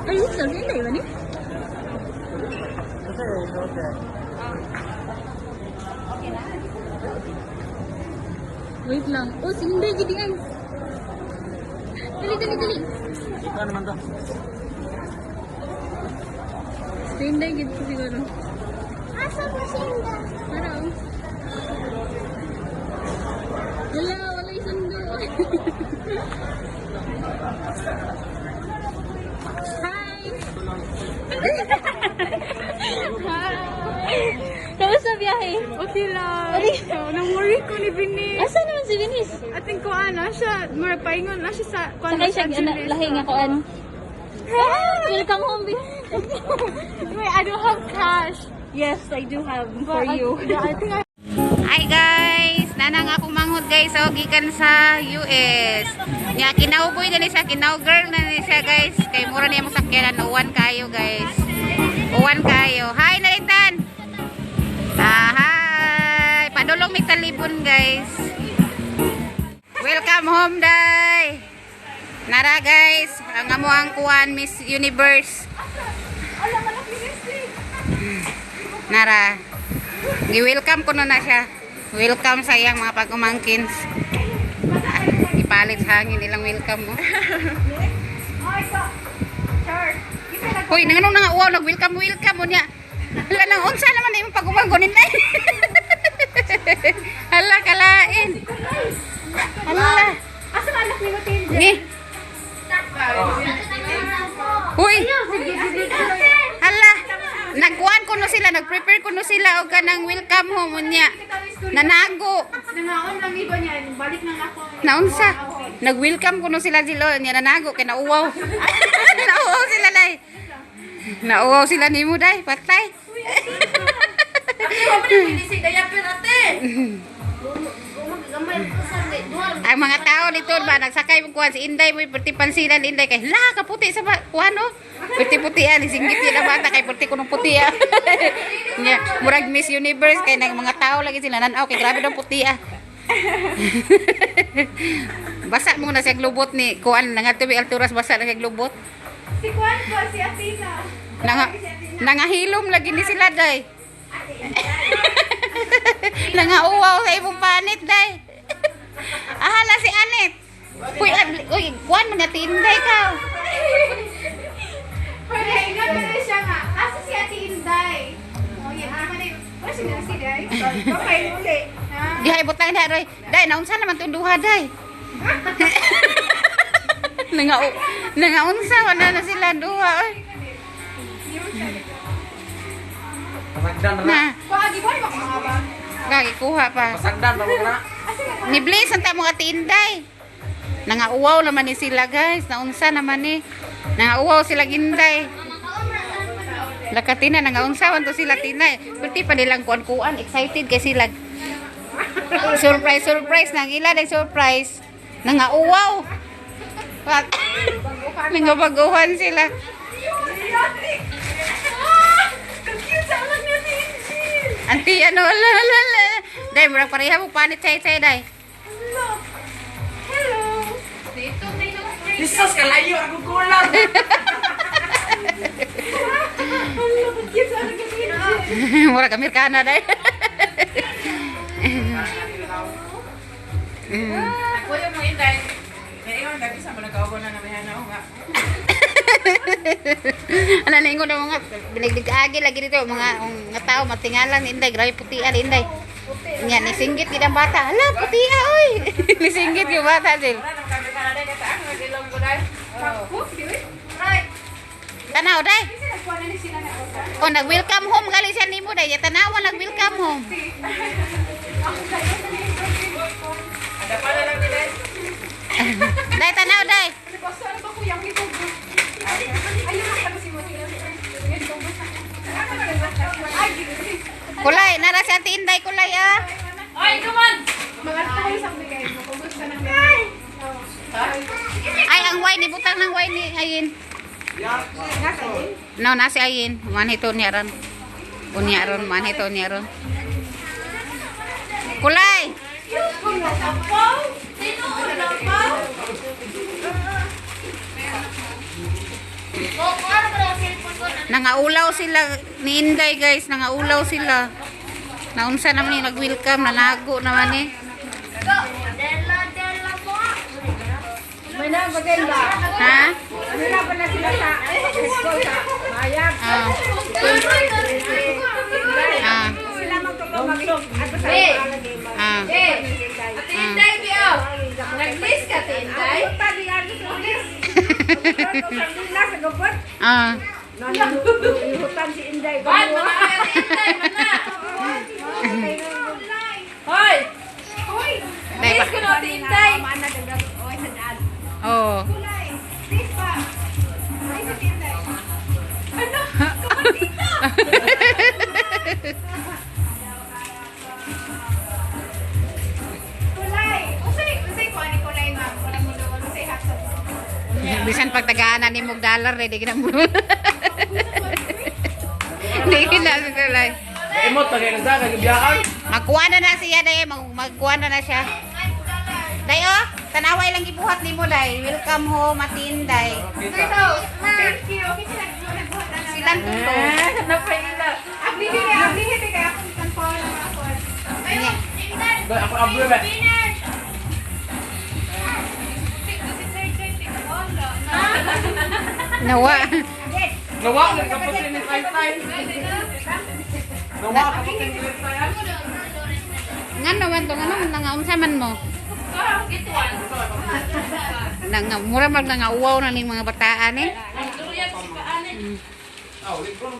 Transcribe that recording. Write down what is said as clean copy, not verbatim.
Ay, sabi na yun eh. Wait lang. Oh, sinday gini ay. Dali, dali, dali. Ikaw naman to. Sinday gini siguro. Asa mo sinda? Parang. Wala, wala isundo. Hi! Hi! Kamusta biyahe? Okay lang. Ari? Nang-worry ko ni Binis. Asa naman si Vinis? Ating ko ano siya, paingon na siya sa Sakay siya, lahi nga ko ano. Welcome home, Vinis. Wait, I don't have cash. Yes, I do have for you. I think I Hi guys! Nanang ako manghod guys. So, gikan sa US. Nya, kinauboy na ni siya. Kinaugirl na ni siya guys. Kay mura niya mong sakyanan. Uwan kayo guys. Uwan kayo. Hi Nalitan! Hi! Padulong may talibon guys. Welcome home day! Nara guys. Ang amo ang kuwan Miss Universe. Nara. Gi-welcome ko na siya. Welcome sa iyang mga pag-umangkins. Ipalit hangin ilang welcome mo. Hoy, nanganong nga uwaw, nag-welcome mo niya. Hala nang unsa naman imong pag-umangkonin na. Hala kalain. Hala. asa ka anak ni Matilde? Ni. Hoy. Hala. Nagkuhan ko no sila, nag-prepare ko no sila og kanang welcome home niya. Nanago. Nangaon lang iba niya, balik na ako. Naunsa? Nag-welcome ko no sila niya nanago kay nauwaw. Nauwaw sila dai. Nauwaw sila nimo dai, patay. Ang mga tao dito ba nagsakay mo kuan si Inday mo perti pansilan Inday kay la kaputi sa kuan no. Puti-putian singgit sila bata kay puti kunong puti. Nya, murag Miss Universe kay nang mga tao lagi sila nanaw kay grabe daw puti ah. Basa mo na siya globot ni kuan nga tubi alturas basa na siya globot. Si Juan ko, si Athena. Nangahilom lagi ni sila day. Nangauwaw sa ibong panit day. Ahala si Anet. Uy, kuan mga tinday ka. Pwede, ingat mo na siya nga. Asa si Ate Inday? Oh, yan. Wala siya si Day? Okay, uli. Dihay butang day roy. Day naunsa naman tong duha day. Nangaunsa wala na sila duha oy. Pasagdan na. Na, Pagi ba ba mga ba? gagi kuha pa. Pasagdan na na. Ni Blaze ang tamo Ate Inday. Nangauwaw naman ni sila guys. Naunsa naman ni. Nangauwaw sila Inday. Lakatina nangaunsawan to sila Tinay. Pwede pa nilang kuan-kuan. Excited kay sila. Surprise nang ila day surprise. Nangauwaw. Nangabaguhan sila. Auntie, ano, la. Day, murag pareha mo panit say day. Hello. Jesus kalayo ako kulang. Hello, cute sa anak ni Murag Amerikana day. Ako yung mo Inday. Kaya yung gabi sa mga kaubo na naman ako nga. Ano na ingon ng mga binigdig-agi lagi dito mga tao matingalan Inday grabe putian Inday. Nya ni singgit gid ang bata. Hala putia oy. Ni singgit yung bata dil. Wala nang gabi ka na day kasi ang nagilong ko day. Right. Tanaw day. Kasi nagkuha na ni sila na osa. O nag-welcome home gali siya nimo day. Tanawan nag-welcome home. Ada pala lang ni day. Day tanaw day. Basta ano ba kuya ito? Ayun na kami si Motila. Ay, Kulay nara si Ate Inday kulay ah. Ay, come on. mga tayo sa bigay mo. Kung gusto ng bigay. Ay ang wine ni butang ng wine ni ayin. No nasi ayin. Manhito niya ron. Unya ron manhito niya ron. Kulay. Sino? Nangaulaw sila ni Inday guys, nangaulaw sila. Naunsa naman yung nag-welcome, nanago naman eh. Dela po. May nabagay ba? Ha? Ano na pala sila sa school sa Mayag? Ah. Ah. Sila magtulong mag-ato sa Hey! palagay ba? Ah. Ate Inday, Bio! Nag-list ka, Ate Inday? Ay, pali yan sa list. Sa sa gabot. Ah. Nanuhutan si Inday. Ban, mga Ate Inday, mana! Hoy! Hoy, List ko na, Ate Inday! Oh. List pa! Ay, Ate Inday. Ano? Kulay! Usay ko, ani kulay nga. Wala mo daw, usay hatod. Bisan pag tagaan ni mong dollar, ready ka na mo. Hindi na kulay. Emot tagay ka sa kagibiyaan. Magkuha na siya, day. Magkuha na siya. Day, oh. Tanaway lang ibuhat ni mo, day. Welcome home, Ate Inday. Dito! Thank you! Okay, nagbuhat na lang. Silang tuto. Napaila. Ablihin kaya akong kanpaw na ako. Hindi. Ako abro ba? Nawa. Nawa ka kapatid ni Tay. Nawa ka kapatid ni Tay. Nga naman to, nga nangaunsa man mo. Mura mag nangauwaw na ni mga bataan eh. Aw, likon